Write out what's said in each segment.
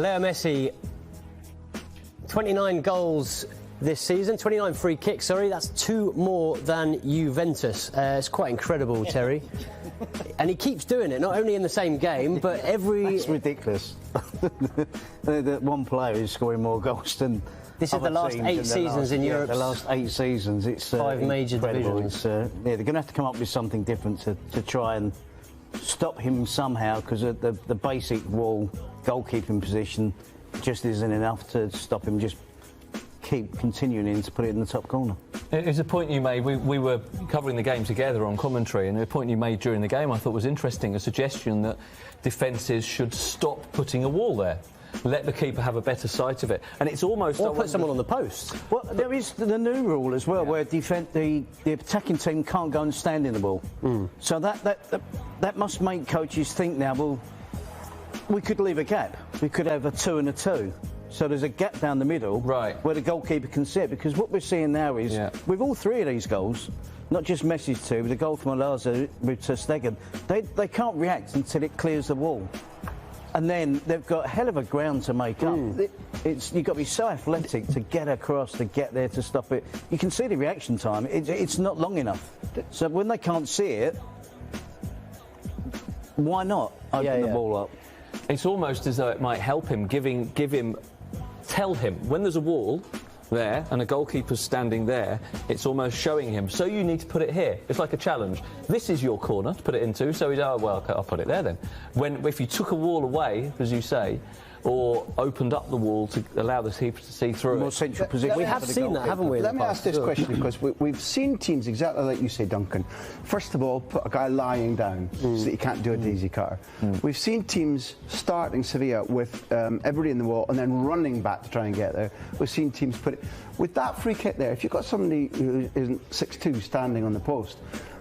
Leo Messi, 29 goals this season, 29 free kicks, sorry, that's 2 more than Juventus. It's quite incredible, Terry. And he keeps doing it, not only in the same game, but every... That's ridiculous. That one player is scoring more goals than... This is the last 8 seasons in Europe. The last 8 seasons. It's 5 major divisions. Yeah, they're going to have to come up with something different to try and stop him somehow, because the basic wall goalkeeping position just isn't enough to stop him. Just keep continuing to put it in the top corner. It's a point you made. We were covering the game together on commentary, and a point you made during the game I thought was interesting, a suggestion that defences should stop putting a wall there. Let the keeper have a better sight of it. And it's almost... Or put someone on the post. Well, there is the new rule as well, where the attacking team can't go and stand in the ball. So that must make coaches think now, well, we could leave a gap. We could have a 2 and a 2. So there's a gap down the middle where the goalkeeper can sit. Because what we're seeing now is, with all 3 of these goals, not just Messi's 2, but the goal from Alaza with Ter Stegen, they can't react until it clears the wall. And then they've got a hell of a ground to make up. You've got to be so athletic to get across, to get there, to stop it. You can see the reaction time. It's not long enough. So when they can't see it, why not open the ball up? It's almost as though it might help him, tell him, when there's a wall there and a goalkeeper's standing there, it's almost showing him, so you need to put it here. It's like a challenge. This is your corner to put it into, so he's, oh, well, okay, I'll put it there then. If you took a wall away, as you say, or opened up the wall to allow the keeper to see through more central position. We have seen that, haven't we? Let me ask this question, because we've seen teams exactly like you say, Duncan. First of all, put a guy lying down so that he can't do a daisy cutter. We've seen teams starting Sevilla with everybody in the wall and then running back to try and get there. We've seen teams put it... With that free kick there, if you've got somebody who isn't 6'2" standing on the post,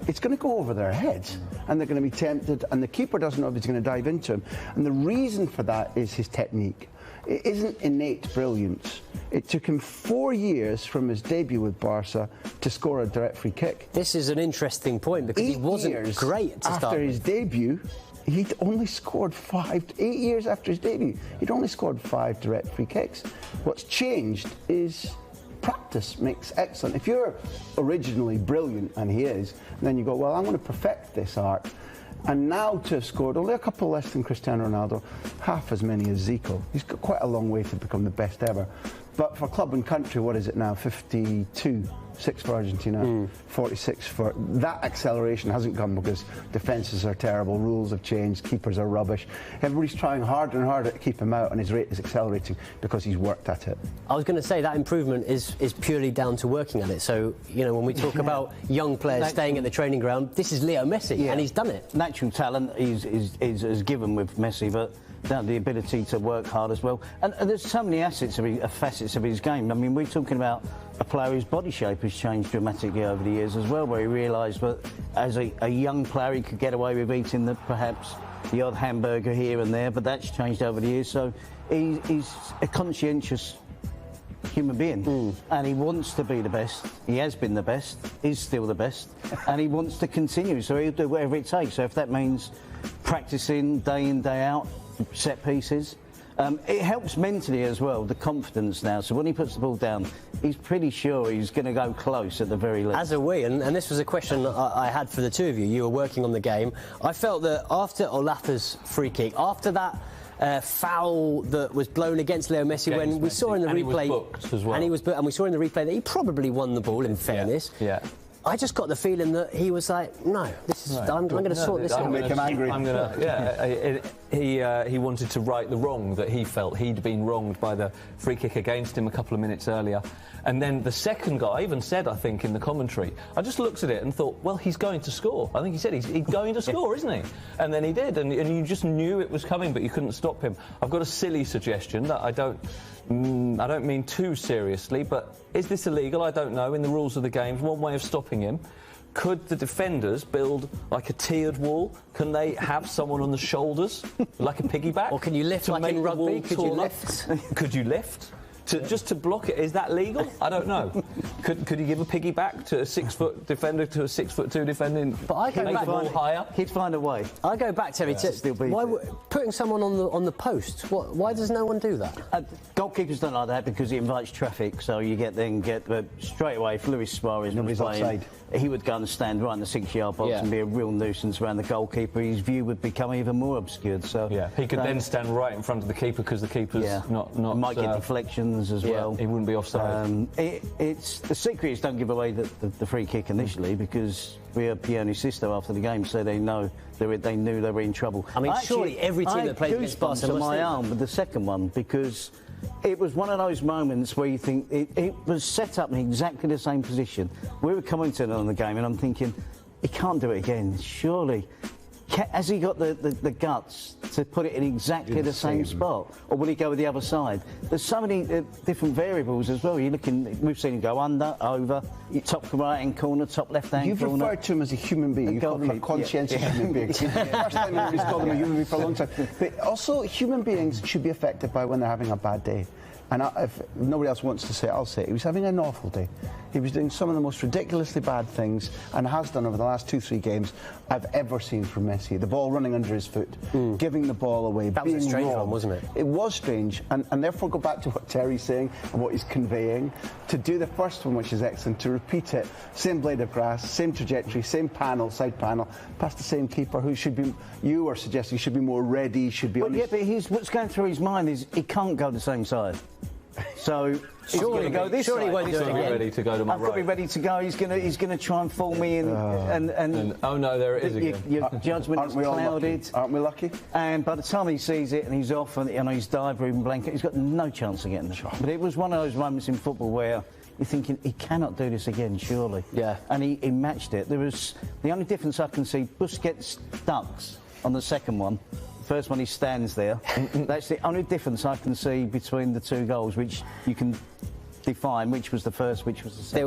it's going to go over their heads and they're going to be tempted, and the keeper doesn't know if he's going to dive into him. And the reason for that is his technique. It isn't innate brilliance. It took him 4 years from his debut with Barca to score a direct free kick. This is an interesting point, because he wasn't great to start after his debut. He'd only scored 8 years after his debut, he'd only scored 5 direct free kicks. What's changed is practice makes excellent. If you're originally brilliant, and he is, then you go, well, I'm going to perfect this art. And now to have scored only a couple less than Cristiano Ronaldo, half as many as Zico. He's got quite a long way to become the best ever. But for club and country, what is it now? 52, 6 for Argentina, 46 for... That acceleration hasn't come because defences are terrible, rules have changed, keepers are rubbish. Everybody's trying harder and harder to keep him out, and his rate is accelerating because he's worked at it. I was going to say that improvement is purely down to working at it. So, you know, when we talk about young players staying at the training ground, this is Leo Messi, and he's done it. Natural talent is given with Messi, but the ability to work hard as well. And there's so many facets of his game. I mean, we're talking about a player whose body shape has changed dramatically over the years as well, where he realised that as a young player he could get away with eating perhaps the odd hamburger here and there, but that's changed over the years. So he's a conscientious human being, and he wants to be the best. He has been the best, he's still the best, and he wants to continue, so he'll do whatever it takes. So if that means practicing day in, day out, set pieces. It helps mentally as well, the confidence now. So when he puts the ball down, he's pretty sure he's going to go close at the very least. As are we, and this was a question I had for the two of you. You were working on the game. I felt that after Olaza's free kick, after that foul that was blown against Leo Messi, when we saw in the replay, he was booked as well. And we saw in the replay that he probably won the ball. In fairness, I just got the feeling that he was like, no, this is. I'm going to sort this out. Make him angry. I'm going to. He wanted to right the wrong that he felt he'd been wronged by the free kick against him a couple of minutes earlier. And then the second guy even said, I think, in the commentary, I just looked at it and thought, well, he's going to score. I think he said he's going to score, isn't he? And then he did, and you just knew it was coming, but you couldn't stop him. I've got a silly suggestion that I don't mean too seriously, but is this illegal? I don't know. In the rules of the game, one way of stopping him. Could the defenders build like a tiered wall? Can they have someone on the shoulders, like a piggyback? Or can you lift like in rugby? Could you lift? Could you lift? just to block it. Is that legal? I don't know. Could he give a piggyback to a 6-foot defender to a 6'2" defender? But I go back higher. He'd find a way. I go back, Terry, to putting someone on the post. Why does no one do that? Goalkeepers don't like that because it invites traffic. So you get straight away. If Luis Suarez was playing, offside. He would go and stand right in the 6-yard box and be a real nuisance around the goalkeeper. His view would become even more obscured. So he could then stand right in front of the keeper because the keeper's not might get deflections as well. He wouldn't be offside. It's the secret is don't give away the free kick initially because Pione Sisto after the game said they knew they were in trouble. I mean, surely every team that plays against Barcelona my arm with the second one because it was one of those moments where you think it was set up in exactly the same position. We were commenting on the game and I'm thinking, he can't do it again, surely. Has he got the guts to put it in exactly the same spot? Or will he go with the other side? There's so many different variables as well. We've seen him go under, over, top right-hand corner, top left-hand corner. You've referred to him as a human being. You've called him a conscientious human being. First time anybody's called him a human being for a long time. But also, human beings should be affected by when they're having a bad day. And if nobody else wants to say it, I'll say it. He was having an awful day. He was doing some of the most ridiculously bad things, and has done over the last 2-3 games I've ever seen from Messi. The ball running under his foot, giving the ball away, that being was a strange wrong. one, wasn't it? It was strange, and therefore go back to what Terry's saying and what he's conveying. To do the first one, which is excellent, to repeat it, same blade of grass, same trajectory, same panel, side panel, past the same keeper who should be, you are suggesting should be more ready, should be... Well, yeah, but what's going through his mind is he can't go the same side. So surely go this surely he won't do it again. Ready to go to my I've got to be ready to go. He's going to try and fool me and oh no, there it is again. Your judgment is clouded. Aren't we lucky? And by the time he sees it and he's off and his dive room blanket, he's got no chance of getting the shot. But it was one of those moments in football where you're thinking he cannot do this again, surely. Yeah. And he matched it. There was the only difference I can see. Busquets ducks on the second one. First one, he stands there. That's the only difference I can see between the two goals, which you can define which was the first, which was the second.